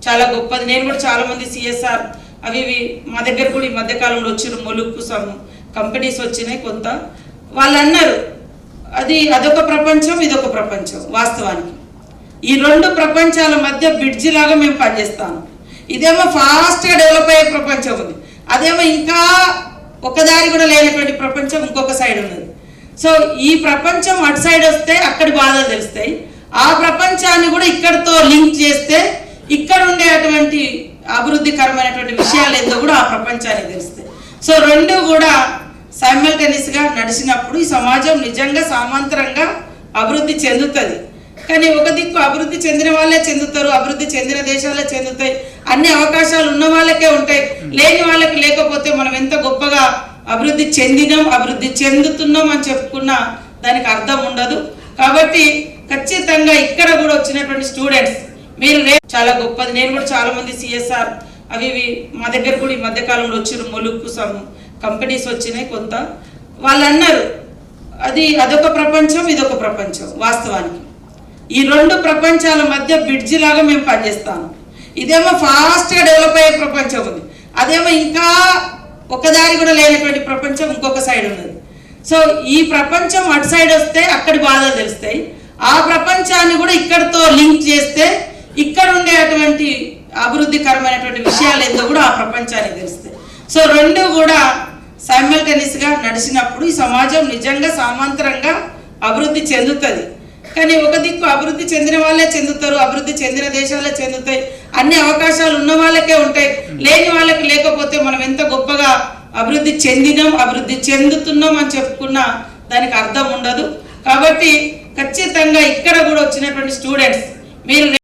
చాలా గొప్పది. నేను కూడా చాలా మంది సిఎస్ఆర్ అవి మా దగ్గర కూడా ఈ మధ్యకాలంలో వచ్చిన మొలుక్కు సమ్ కంపెనీస్ వచ్చినాయి కొంత. వాళ్ళు అన్నారు అదొక ప్రపంచం ఇదొక ప్రపంచం. వాస్తవానికి ఈ రెండు ప్రపంచాల మధ్య బ్రిడ్జి లాగా మేము పనిచేస్తాము. ఇదేమో ఫాస్ట్గా డెవలప్ అయ్యే ప్రపంచం ఉంది, అదేమో ఇంకా ఒకదారి కూడా లేనటువంటి ప్రపంచం ఇంకొక సైడ్ ఉన్నది. సో ఈ ప్రపంచం అటు సైడ్ వస్తే అక్కడి బాధలు తెలుస్తాయి, ఆ ప్రపంచాన్ని కూడా ఇక్కడితో లింక్ చేస్తే ఇక్కడ ఉండేటువంటి అభివృద్ధికరమైనటువంటి విషయాలు ఏందో కూడా ఆ ప్రపంచానికి తెలుస్తాయి. సో రెండు కూడా సైమల్టేనియస్గా నడిచినప్పుడు ఈ సమాజం నిజంగా సమాంతరంగా అభివృద్ధి చెందుతుంది. కానీ ఒక దిక్కు అభివృద్ధి చెందిన వాళ్ళే చెందుతారు, అభివృద్ధి చెందిన దేశాలే చెందుతాయి, అన్ని అవకాశాలు ఉన్న వాళ్ళకే ఉంటాయి, లేని వాళ్ళకి లేకపోతే మనం ఎంత గొప్పగా అభివృద్ధి చెందినాం అభివృద్ధి చెందుతున్నాం అని చెప్పుకున్నా దానికి అర్థం ఉండదు. కాబట్టి ఖచ్చితంగా ఇక్కడ కూడా వచ్చినటువంటి స్టూడెంట్స్ మీరు చాలా గొప్పది. నేను కూడా చాలా మంది సిఎస్ఆర్ అవి మా దగ్గర కూడా ఈ మధ్యకాలంలో వచ్చిన మొలుక్కు సమ్ కంపెనీస్ వచ్చినాయి కొంత. వాళ్ళు అన్నారు అదొక ప్రపంచం ఇదొక ప్రపంచం. వాస్తవానికి ఈ రెండు ప్రపంచాల మధ్య బ్రిడ్జి లాగా మేము పనిచేస్తాము. ఇదేమో ఫాస్ట్గా డెవలప్ అయ్యే ప్రపంచం ఉంది, అదేమో ఇంకా ఒకదారి కూడా లేనటువంటి ప్రపంచం ఇంకొక సైడ్ ఉన్నది. సో ఈ ప్రపంచం అటు సైడ్ వస్తే అక్కడి బాధలు తెలుస్తాయి, ఆ ప్రపంచాన్ని కూడా ఇక్కడితో లింక్ చేస్తే ఇక్కడ ఉండేటువంటి అభివృద్ధికరమైనటువంటి విషయాలు ఏందో కూడా ఆ ప్రపంచానికి తెలుస్తాయి. సో రెండు కూడా సైమల్టేనియస్గా నడిచినప్పుడు ఈ సమాజం నిజంగా సమాంతరంగా అభివృద్ధి చెందుతుంది. కానీ ఒక దిక్కు అభివృద్ధి చెందిన వాళ్ళే చెందుతారు, అభివృద్ధి చెందిన దేశాలే చెందుతాయి, అన్ని అవకాశాలు ఉన్న వాళ్ళకే ఉంటాయి, లేని వాళ్ళకి లేకపోతే మనం ఎంత గొప్పగా అభివృద్ధి చెందినాం అభివృద్ధి చెందుతున్నాం అని చెప్పుకున్నా దానికి అర్థం ఉండదు. కాబట్టి ఖచ్చితంగా ఇక్కడ కూడా వచ్చినటువంటి స్టూడెంట్స్ మీరు